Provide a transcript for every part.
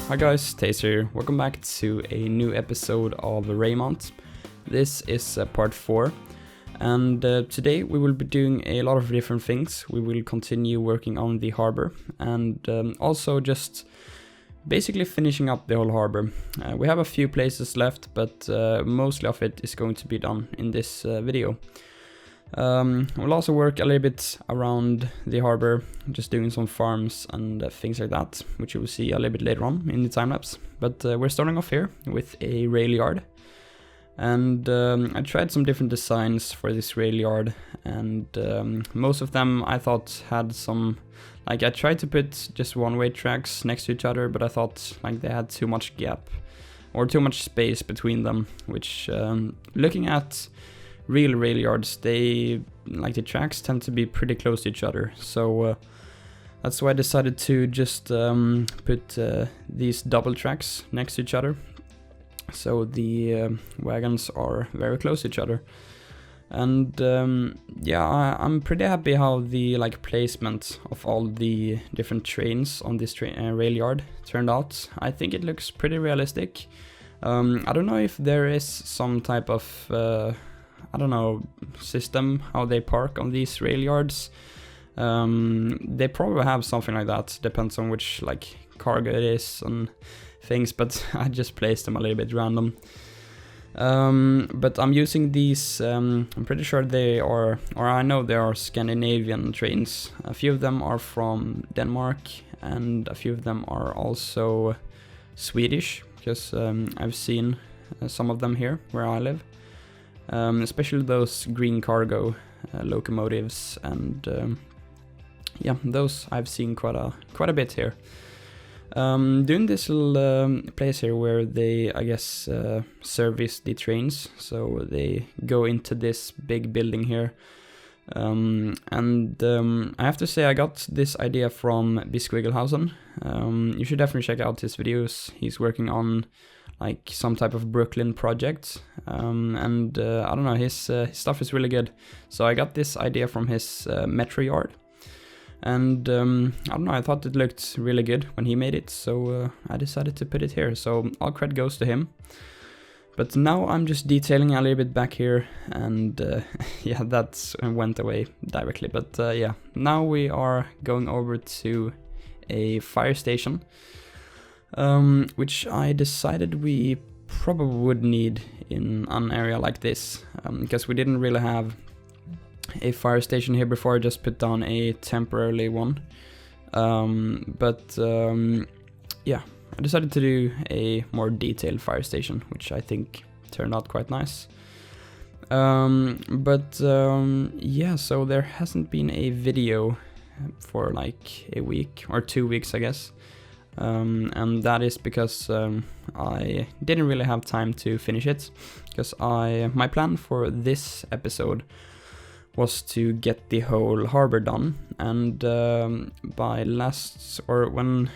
Hi guys, TazerHere. Welcome back to a new episode of Reimont. This is part 4, and today we will be doing a lot of different things. We will continue working on the harbor and also just basically finishing up the whole harbor. We have a few places left, but mostly of it is going to be done in this video. We'll also work a little bit around the harbor, just doing some farms and things like that, which you will see a little bit later on in the time-lapse. But we're starting off here with a Railyard. And I tried some different designs for this Railyard, and most of them I thought had some, like I tried to put just one-way tracks next to each other, but I thought like they had too much gap or too much space between them, which looking at real Railyards, they like the tracks tend to be pretty close to each other, so that's why I decided to just put these double tracks next to each other, so the wagons are very close to each other. And yeah, I'm pretty happy how the like placement of all the different trains on this Railyard turned out. I think it looks pretty realistic. I don't know if there is some type of I don't know, system how they park on these Railyards. They probably have something like that, depends on which like cargo it is and things, but I just placed them a little bit random. But I'm using these, I'm pretty sure they are, or I know they are Scandinavian trains. A few of them are from Denmark and a few of them are also Swedish, because I've seen some of them here where I live. Especially those green cargo locomotives, and yeah, those I've seen quite a bit here. Doing this little place here where they, I guess, service the trains, so they go into this big building here. And I have to say I got this idea from Bisquigelhausen. You should definitely check out his videos. He's working on like some type of Brooklyn project, and I don't know, his stuff is really good. So I got this idea from his metro yard, and I don't know, I thought it looked really good when he made it, so I decided to put it here. So all credit goes to him. But now I'm just detailing a little bit back here, and yeah, that went away directly. But yeah, now we are going over to a fire station. Which I decided we probably would need in an area like this, because we didn't really have a fire station here before. I just put down a temporary one, but yeah, I decided to do a more detailed fire station, which I think turned out quite nice. But yeah, so there hasn't been a video for like a week or 2 weeks, I guess. And that is because I didn't really have time to finish it, because my plan for this episode was to get the whole harbor done, and by on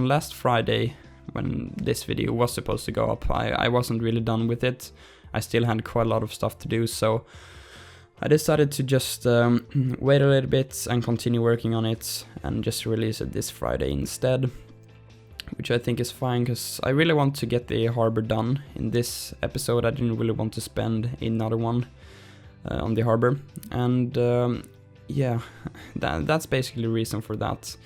last Friday, when this video was supposed to go up, I wasn't really done with it. I still had quite a lot of stuff to do, so I decided to just wait a little bit and continue working on it and just release it this Friday instead. Which I think is fine, because I really want to get the harbor done in this episode. I didn't really want to spend another one on the harbor, and yeah, that's basically the reason for that.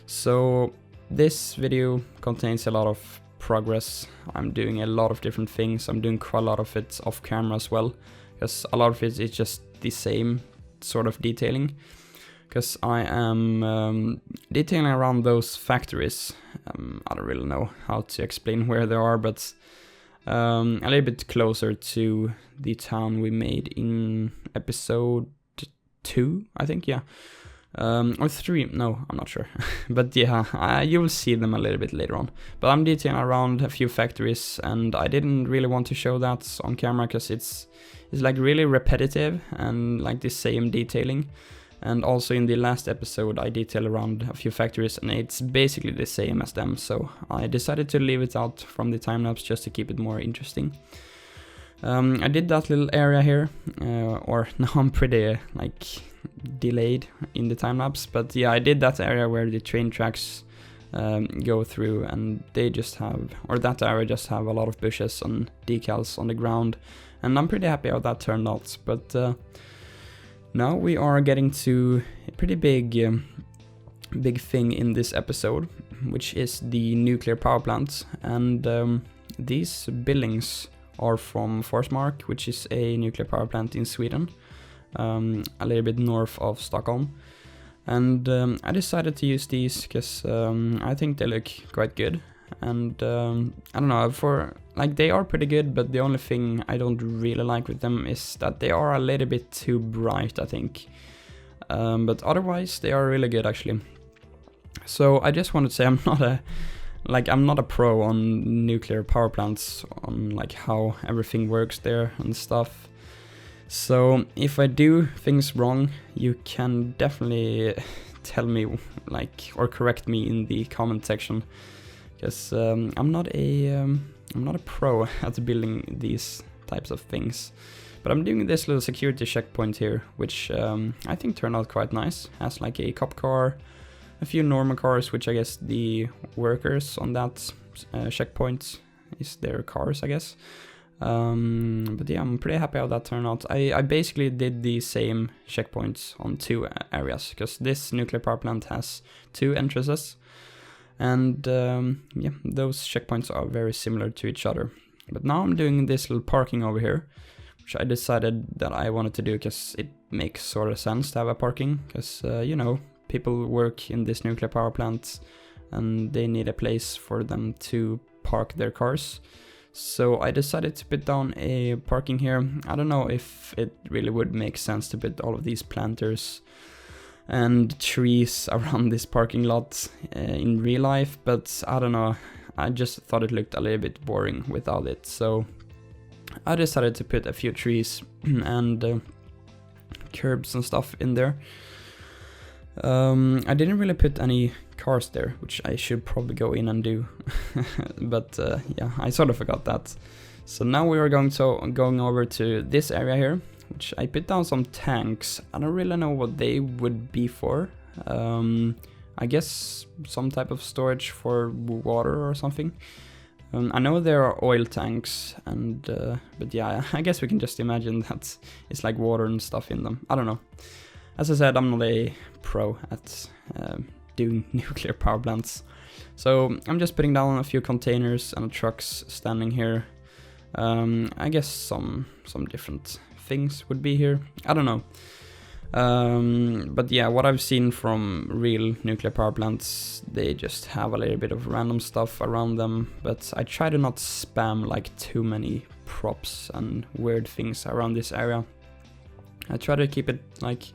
So this video contains a lot of progress. I'm doing a lot of different things. I'm doing quite a lot of it off camera as well, because a lot of it is just the same sort of detailing. Because I am detailing around those factories. I don't really know how to explain where they are, but a little bit closer to the town we made in episode 2, I think, yeah. Or 3, no, I'm not sure. But yeah, you will see them a little bit later on. But I'm detailing around a few factories, and I didn't really want to show that on camera, because it's like really repetitive and like the same detailing. And also in the last episode I detail around a few factories, and it's basically the same as them, so I decided to leave it out from the time-lapse just to keep it more interesting. I did that little area here, or now I'm pretty like delayed in the time-lapse, but yeah, I did that area where the train tracks go through, and they just have, or that area just have a lot of bushes and decals on the ground, and I'm pretty happy how that turned out. But now we are getting to a pretty big thing in this episode, which is the nuclear power plant. And these buildings are from Forsmark, which is a nuclear power plant in Sweden, a little bit north of Stockholm. And I decided to use these because I think they look quite good. And I don't know, for like, they are pretty good, but the only thing I don't really like with them is that they are a little bit too bright, I think. But otherwise they are really good actually. So I just wanted to say I'm not a pro on nuclear power plants, on like how everything works there and stuff. So if I do things wrong, you can definitely tell me, like, or correct me in the comment section, because I'm not a pro at building these types of things. But I'm doing this little security checkpoint here, which I think turned out quite nice. Has like a cop car, a few normal cars, which I guess the workers on that checkpoint is their cars, I guess. But yeah, I'm pretty happy how that turned out. I basically did the same checkpoints on 2 areas, because this nuclear power plant has 2 entrances. And yeah, those checkpoints are very similar to each other. But now I'm doing this little parking over here, which I decided that I wanted to do because it makes sort of sense to have a parking, because you know, people work in this nuclear power plant and they need a place for them to park their cars. So I decided to put down a parking here. I don't know if it really would make sense to put all of these planters and trees around this parking lot in real life, but I don't know, I just thought it looked a little bit boring without it. So I decided to put a few trees and curbs and stuff in there. I didn't really put any cars there, which I should probably go in and do. But yeah, I sort of forgot that. So now we are going over to this area here, which I put down some tanks. I don't really know what they would be for. I guess some type of storage for water or something. I know there are oil tanks, and but yeah, I guess we can just imagine that it's like water and stuff in them. I don't know. As I said, I'm not a pro at doing nuclear power plants. So I'm just putting down a few containers and trucks standing here. I guess some different things would be here. I don't know. But yeah, what I've seen from real nuclear power plants, they just have a little bit of random stuff around them. But I try to not spam like too many props and weird things around this area. I try to keep it like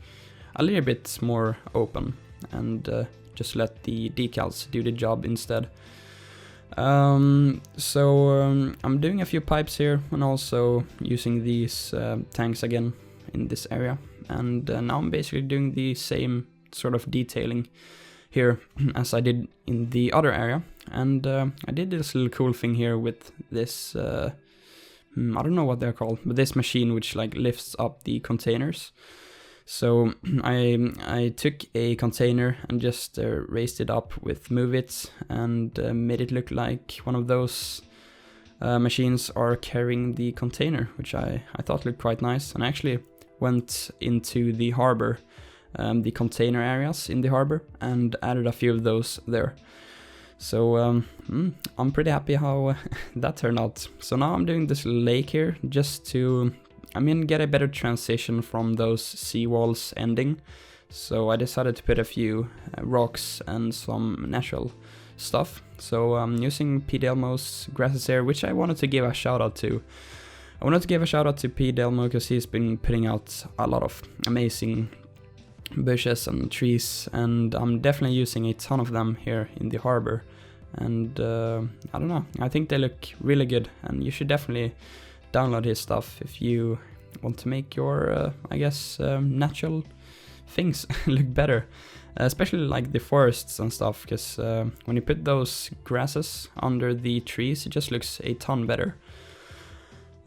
a little bit more open and just let the decals do the job instead. So I'm doing a few pipes here and also using these tanks again in this area. And now I'm basically doing the same sort of detailing here as I did in the other area. And I did this little cool thing here with this, I don't know what they're called, but this machine which like lifts up the containers. So I took a container and just raised it up with Move It and made it look like one of those machines are carrying the container, which I thought looked quite nice. And I actually went into the harbor, the container areas in the harbor, and added a few of those there. So I'm pretty happy how that turned out. So now I'm doing this lake here just to, get a better transition from those seawalls ending. So I decided to put a few rocks and some natural stuff. So I'm using P. Delmo's grasses here, which I wanted to give a shout out to. I wanted to give a shout out to P. Delmo because he's been putting out a lot of amazing bushes and trees, and I'm definitely using a ton of them here in the harbor. And I don't know, I think they look really good, and you should definitely download his stuff if you want to make your, natural things look better. Especially like the forests and stuff, because when you put those grasses under the trees, it just looks a ton better.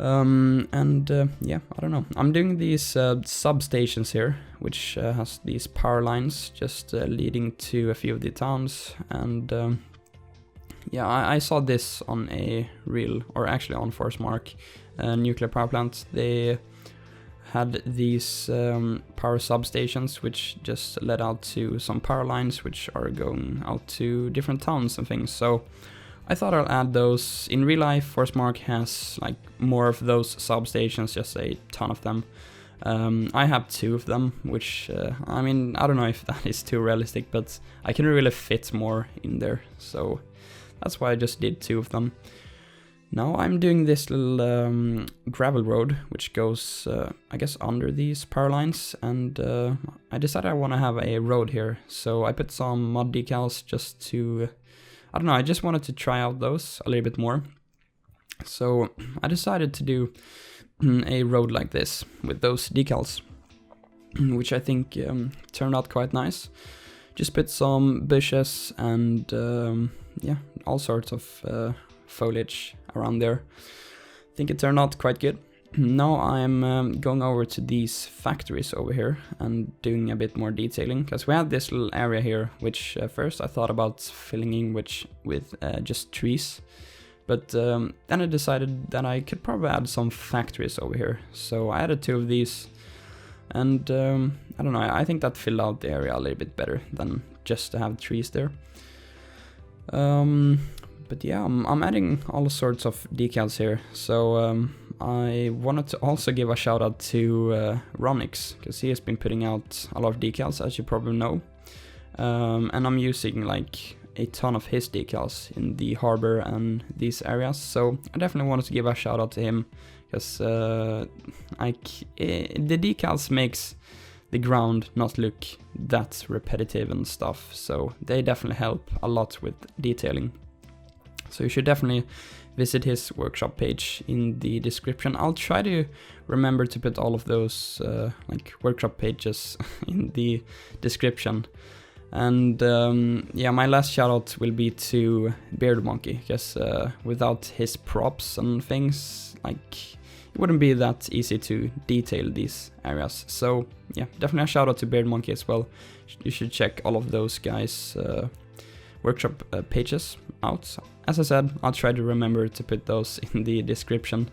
Yeah, I don't know. I'm doing these substations here, which has these power lines just leading to a few of the towns. And yeah, I saw this on a real, or actually on Forsmark nuclear power plant. They had these power substations which just led out to some power lines which are going out to different towns and things. So I thought I'll add those. In real life, Forsmark has like more of those substations, just a ton of them. I have 2 of them, which I mean, I don't know if that is too realistic, but I can really fit more in there. So that's why I just did 2 of them. Now I'm doing this little gravel road, which goes, I guess, under these power lines, and I decided I want to have a road here, so I put some mud decals just to, I don't know, I just wanted to try out those a little bit more. So I decided to do a road like this with those decals, which I think turned out quite nice. Just put some bushes and yeah, all sorts of foliage around there. I think it turned out quite good. Now I'm going over to these factories over here and doing a bit more detailing, because we had this little area here which first I thought about filling in with just trees, but then I decided that I could probably add some factories over here, so I added 2 of these, and I don't know, I think that filled out the area a little bit better than just to have trees there. But yeah, I'm adding all sorts of decals here, so I wanted to also give a shout out to Ronix, because he has been putting out a lot of decals, as you probably know, and I'm using like a ton of his decals in the harbor and these areas, so I definitely wanted to give a shout out to him, because the decals makes the ground not look that repetitive and stuff, so they definitely help a lot with detailing. So you should definitely visit his workshop page in the description. I'll try to remember to put all of those like workshop pages in the description. And yeah, my last shout out will be to Beard Monkey, because without his props and things, like, it wouldn't be that easy to detail these areas. So yeah, definitely a shout out to Beard Monkey as well. You should check all of those guys' workshop pages out. As I said, I'll try to remember to put those in the description.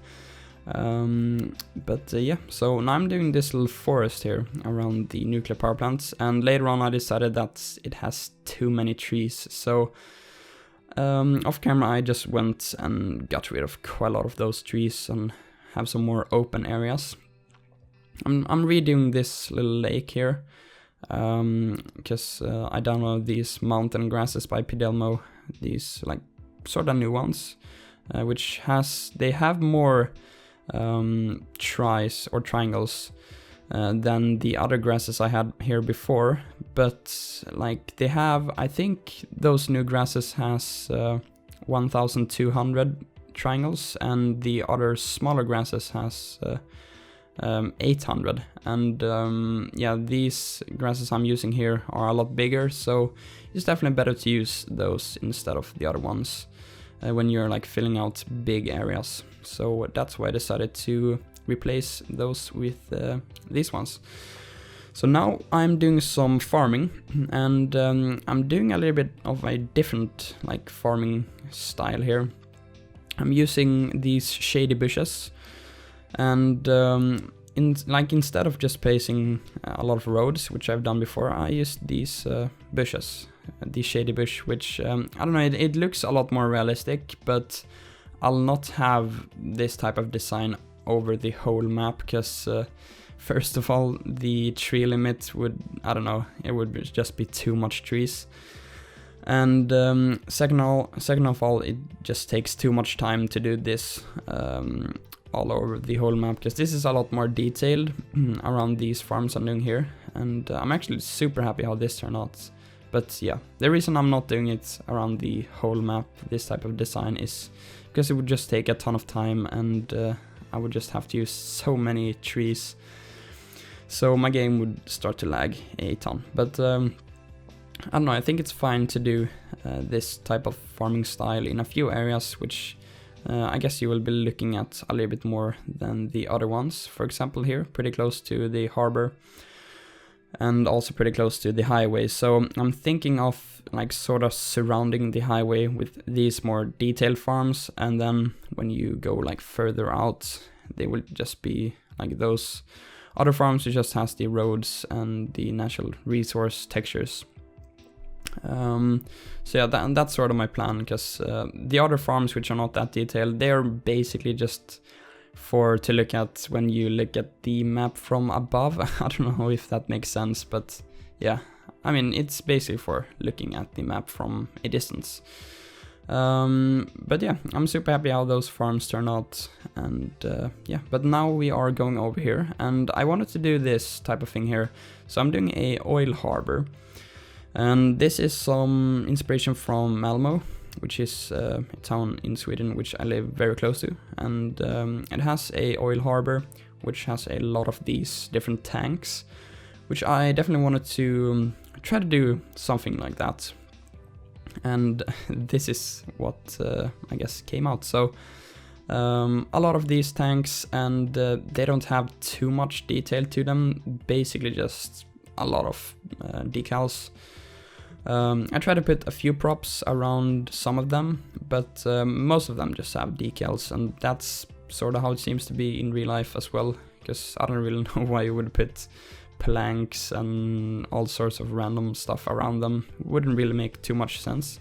Yeah, so now I'm doing this little forest here around the nuclear power plants, and later on I decided that it has too many trees, so off camera I just went and got rid of quite a lot of those trees and have some more open areas. I'm redoing this little lake here, because I downloaded these mountain grasses by Pidelmo, these like sort of new ones, which they have more tries or triangles than the other grasses I had here before, but like they have, I think those new grasses has 1200 triangles, and the other smaller grasses has 800, and yeah, these grasses I'm using here are a lot bigger, so it's definitely better to use those instead of the other ones when you're like filling out big areas. So that's why I decided to replace those with these ones. So now I'm doing some farming, and I'm doing a little bit of a different like farming style here. I'm using these shady bushes, and instead of just placing a lot of roads, which I've done before, I used these bushes, the shady bush, which I don't know, it looks a lot more realistic, but I'll not have this type of design over the whole map, because first of all, the tree limit would, I don't know, it would just be too much trees. And second of all, it just takes too much time to do this all over the whole map, because this is a lot more detailed around these farms I'm doing here, and I'm actually super happy how this turned out. But yeah, the reason I'm not doing it around the whole map, this type of design, is because it would just take a ton of time, and I would just have to use so many trees, so my game would start to lag a ton. But I don't know, I think it's fine to do this type of farming style in a few areas, which I guess you will be looking at a little bit more than the other ones. For example here, pretty close to the harbor and also pretty close to the highway. So I'm thinking of like sort of surrounding the highway with these more detailed farms, and then when you go like further out, they will just be like those other farms which just has the roads and the natural resource textures. So yeah, that's sort of my plan, because the other farms which are not that detailed, they're basically just to look at when you look at the map from above. I don't know if that makes sense, but yeah, I mean, it's basically for looking at the map from a distance. But yeah, I'm super happy how those farms turn out, and yeah, but now we are going over here, and I wanted to do this type of thing here, so I'm doing a oil harbor, and this is some inspiration from Malmo, which is a town in Sweden which I live very close to, and it has a oil harbor which has a lot of these different tanks, which I definitely wanted to try to do something like that. And this is what I guess came out. So a lot of these tanks, and they don't have too much detail to them, basically just a lot of decals. I try to put a few props around some of them, but most of them just have decals, and that's sort of how it seems to be in real life as well, because I don't really know why you would put planks and all sorts of random stuff around them. Wouldn't really make too much sense.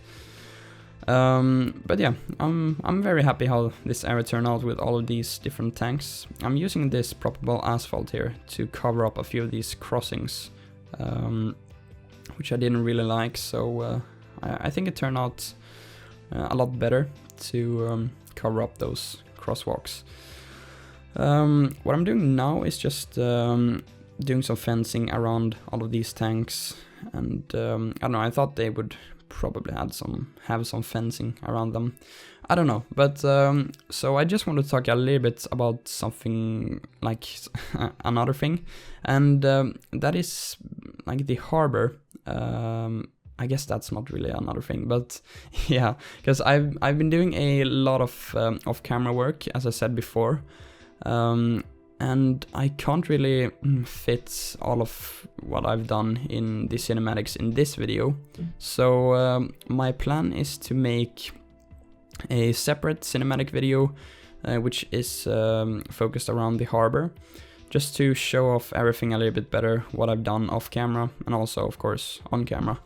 But yeah, I'm very happy how this area turned out with all of these different tanks. I'm using this proppable asphalt here to cover up a few of these crossings, which I didn't really like, so I think it turned out a lot better to cover up those crosswalks. What I'm doing now is just doing some fencing around all of these tanks, and I don't know, I thought they would probably have some fencing around them. I don't know, but so I just want to talk a little bit about something like another thing, and that is like the harbor. I guess that's not really another thing, but yeah, because I've been doing a lot of off-camera work, as I said before, and I can't really fit all of what I've done in the cinematics in this video. So my plan is to make a separate cinematic video which is focused around the harbor, just to show off everything a little bit better, what I've done off camera and also of course on camera.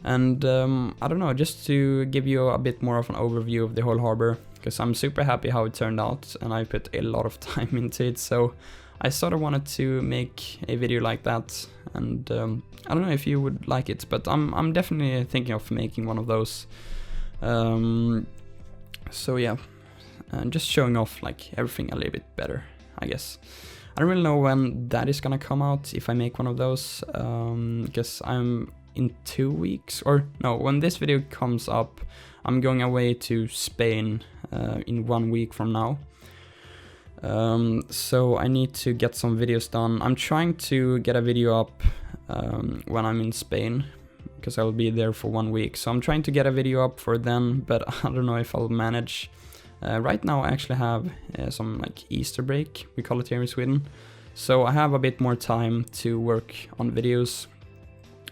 And I don't know, just to give you a bit more of an overview of the whole harbor, because I'm super happy how it turned out and I put a lot of time into it, so I sort of wanted to make a video like that. And I don't know if you would like it, but I'm definitely thinking of making one of those. So yeah, just showing off like everything a little bit better, I guess. I don't really know when that is gonna come out, if I make one of those, because I'm in 2 weeks, or no, when this video comes up, I'm going away to Spain in 1 week from now. So I need to get some videos done. I'm trying to get a video up when I'm in Spain, because I'll be there for 1 week. So I'm trying to get a video up for then, but I don't know if I'll manage. Right now I actually have some like Easter break, we call it here in Sweden. So I have a bit more time to work on videos.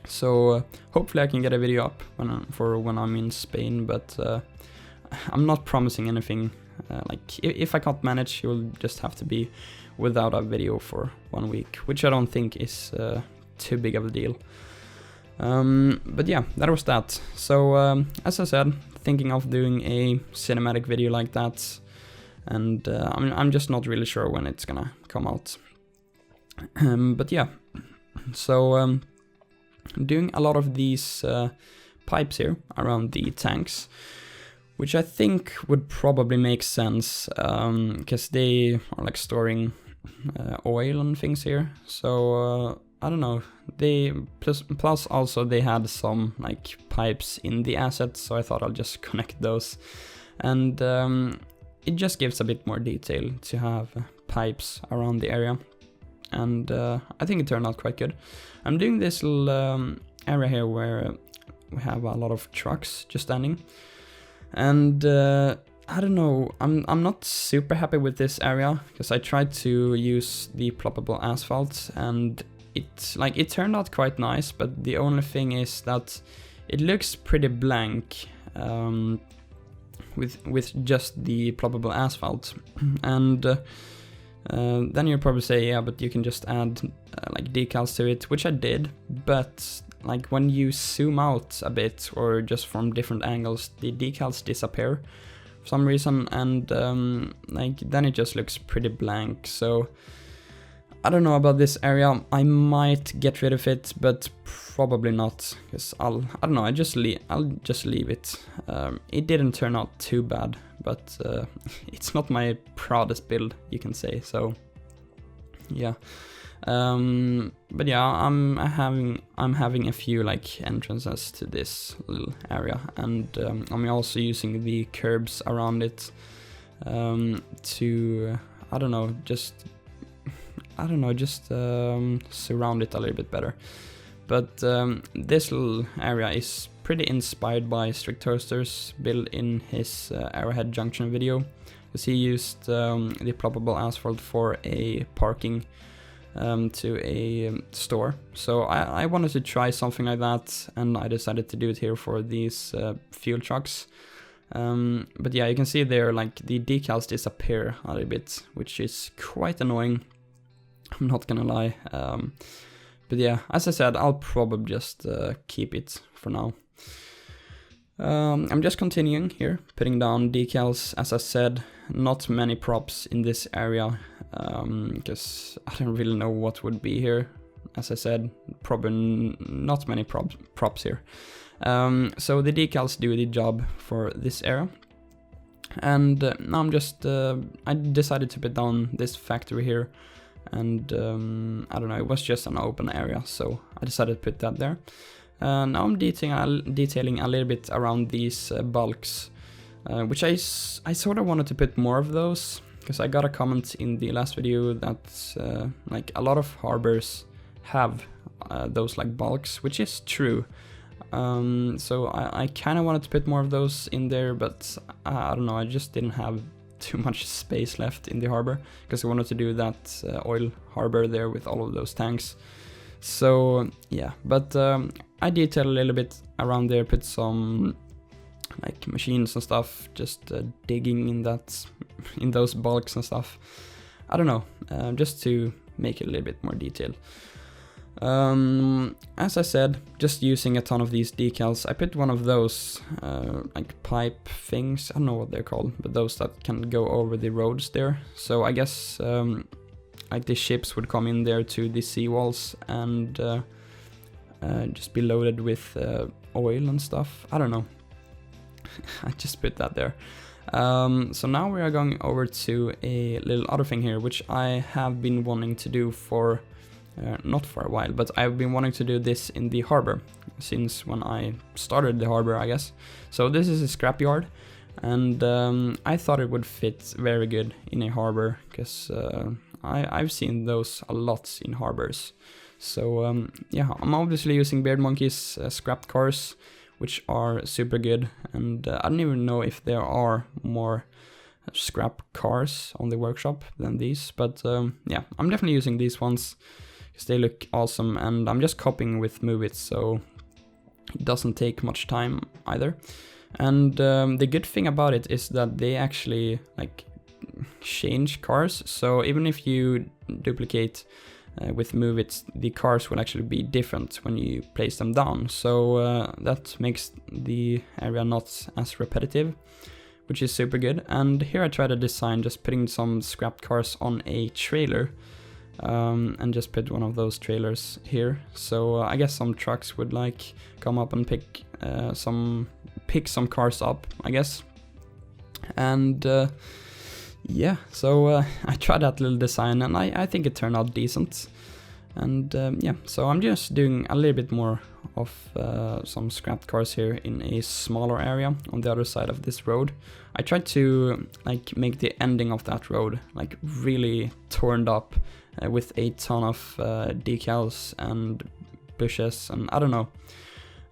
So hopefully I can get a video up when I'm in Spain, but I'm not promising anything. Like if I can't manage, you'll just have to be without a video for 1 week, which I don't think is too big of a deal. But yeah, that was that. So as I said, thinking of doing a cinematic video like that, and I'm just not really sure when it's gonna come out. But yeah, so doing a lot of these pipes here around the tanks, which I think would probably make sense, because they are like storing oil and things here. So I don't know, they plus also they had some like pipes in the assets, so I thought I'll just connect those, and it just gives a bit more detail to have pipes around the area, and I think it turned out quite good. I'm doing this little area here where we have a lot of trucks just standing, and I don't know, I'm not super happy with this area, because I tried to use the ploppable asphalt and it turned out quite nice, but the only thing is that it looks pretty blank with just the ploppable asphalt. And then you'll probably say, yeah, but you can just add like decals to it, which I did, but like when you zoom out a bit or just from different angles, the decals disappear for some reason, and like then it just looks pretty blank. So I don't know about this area. I might get rid of it, but probably not, because I don't know, I'll just leave it. It didn't turn out too bad, but it's not my proudest build, you can say. So yeah. But yeah, I'm having a few like entrances to this little area, and I'm also using the curbs around it to just surround it a little bit better. But this little area is pretty inspired by Strict Toaster's build in his Arrowhead Junction video, because he used the ploppable asphalt for a parking to a store. So I wanted to try something like that, and I decided to do it here for these fuel trucks. But yeah, you can see there, like the decals disappear a little bit, which is quite annoying, I'm not gonna lie. But yeah, as I said, I'll probably just keep it for now. I'm just continuing here, putting down decals. As I said, not many props in this area, because I don't really know what would be here. As I said, probably not many props here. So the decals do the job for this area. And now I'm just, I decided to put down this factory here. And I don't know, it was just an open area, so I decided to put that there. Now I'm detailing a little bit around these bulks, which I sort of wanted to put more of those, because I got a comment in the last video that like a lot of harbors have those like bulks, which is true. So I kind of wanted to put more of those in there, but I don't know, I just didn't have too much space left in the harbor, because I wanted to do that oil harbor there with all of those tanks. So yeah, but I detailed a little bit around there, put some like machines and stuff, just digging in those bulks and stuff. I don't know, just to make it a little bit more detailed. As I said, just using a ton of these decals. I put one of those like pipe things, I don't know what they're called, but those that can go over the roads there. So I guess like the ships would come in there to the seawalls and just be loaded with oil and stuff. I don't know. I just put that there. So now we are going over to a little other thing here, which I have been wanting to do for not for a while, but I've been wanting to do this in the harbor since when I started the harbor, I guess. So this is a scrapyard, and I thought it would fit very good in a harbor, because I've seen those a lot in harbors. So yeah, I'm obviously using Beard Monkey's scrapped cars, which are super good, and I don't even know if there are more scrap cars on the workshop than these, but yeah, I'm definitely using these ones because they look awesome, and I'm just copying with Move It, so it doesn't take much time either. And the good thing about it is that they actually like change cars, so even if you duplicate with Move It, the cars will actually be different when you place them down, so that makes the area not as repetitive, which is super good. And here I tried to design just putting some scrapped cars on a trailer, and just put one of those trailers here, so I guess some trucks would like come up and pick some cars up, I guess. And yeah, so I tried that little design, and I think it turned out decent. And yeah, so I'm just doing a little bit more of some scrapped cars here in a smaller area on the other side of this road. I tried to like make the ending of that road like really torn up with a ton of decals and bushes, and I don't know.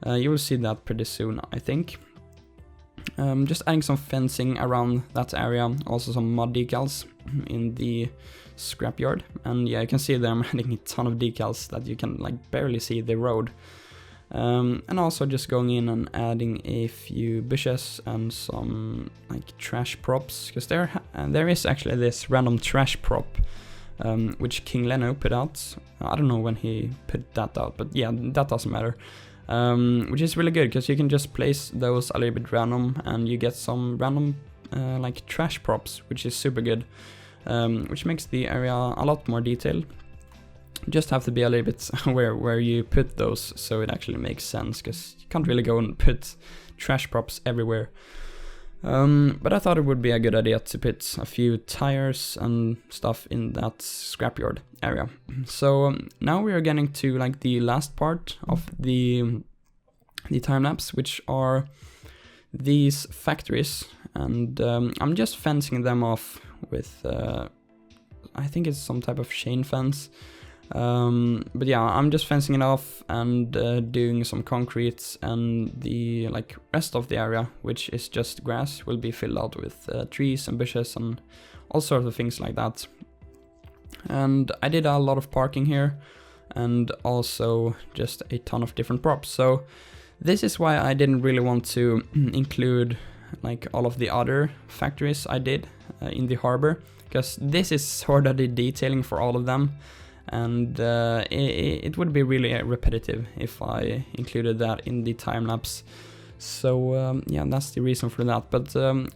You will see that pretty soon, I think. just adding some fencing around that area, also some mud decals in the scrapyard. And yeah, you can see there I'm adding a ton of decals that you can like barely see the road. And also just going in and adding a few bushes and some like trash props, because there is actually this random trash prop which King Leno put out. I don't know when he put that out, but yeah, that doesn't matter. Which is really good because you can just place those a little bit random and you get some random like trash props, which is super good, which makes the area a lot more detailed. Just have to be a little bit aware where you put those so it actually makes sense, because you can't really go and put trash props everywhere. But I thought it would be a good idea to put a few tires and stuff in that scrapyard area. So now we are getting to like the last part of the time lapse, which are these factories, and I'm just fencing them off with I think it's some type of chain fence. But yeah, I'm just fencing it off and doing some concrete, and the like rest of the area, which is just grass, will be filled out with trees and bushes and all sorts of things like that. And I did a lot of parking here and also just a ton of different props. So this is why I didn't really want to include like all of the other factories I did in the harbor, because this is sort of the detailing for all of them. And it would be really repetitive if I included that in the time lapse. So yeah, that's the reason for that. But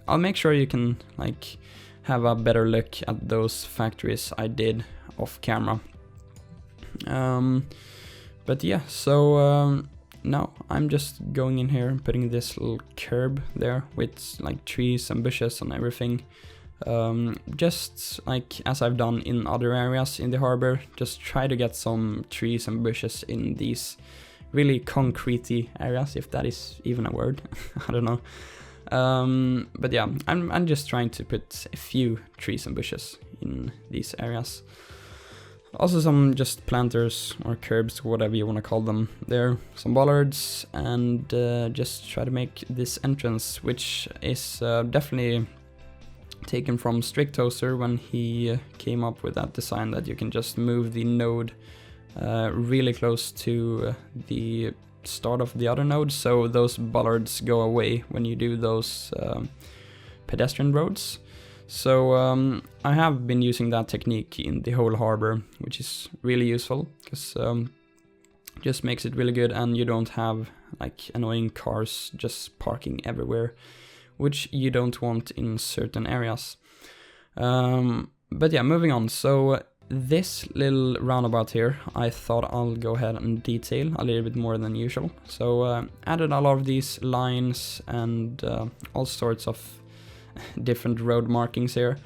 I'll make sure you can like have a better look at those factories I did off camera. But yeah, so now I'm just going in here and putting this little curb there with like trees and bushes and everything. Just like as I've done in other areas in the harbor, just try to get some trees and bushes in these really concretey areas, if that is even a word. I don't know. But yeah, I'm just trying to put a few trees and bushes in these areas. Also some just planters or curbs, whatever you want to call them there, some bollards, and just try to make this entrance, which is definitely taken from Toaster when he came up with that design that you can just move the node really close to the start of the other node, so those bollards go away when you do those pedestrian roads. So I have been using that technique in the whole harbor, which is really useful because just makes it really good, and you don't have like annoying cars just parking everywhere, which you don't want in certain areas. But yeah, moving on. So this little roundabout here, I thought I'll go ahead and detail a little bit more than usual. So added a lot of these lines and all sorts of different road markings here.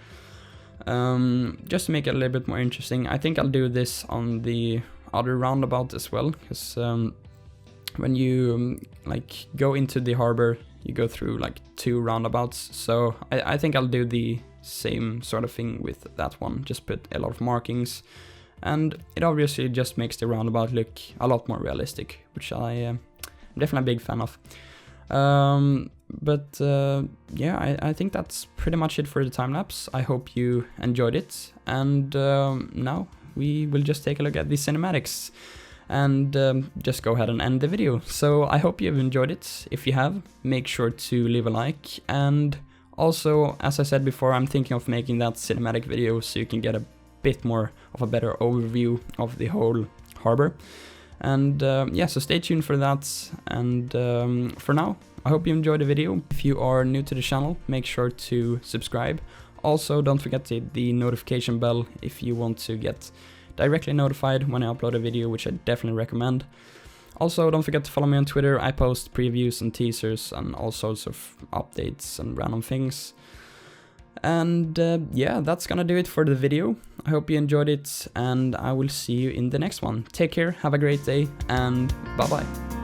Just to make it a little bit more interesting. I think I'll do this on the other roundabout as well, because when you like go into the harbor, you go through like 2 roundabouts, so I think I'll do the same sort of thing with that one, just put a lot of markings, and it obviously just makes the roundabout look a lot more realistic, which I am definitely a big fan of. But yeah, I think that's pretty much it for the time-lapse. I hope you enjoyed it, and now we will just take a look at the cinematics and just go ahead and end the video. So I hope you've enjoyed it. If you have, make sure to leave a like, and also, as I said before, I'm thinking of making that cinematic video so you can get a bit more of a better overview of the whole harbor. And yeah, so stay tuned for that, and for now, I hope you enjoyed the video. If you are new to the channel, make sure to subscribe. Also, don't forget the notification bell if you want to get directly notified when I upload a video, which I definitely recommend. Also, don't forget to follow me on Twitter. I post previews and teasers and all sorts of updates and random things. And yeah, that's gonna do it for the video. I hope you enjoyed it, and I will see you in the next one. Take care, have a great day, and bye bye.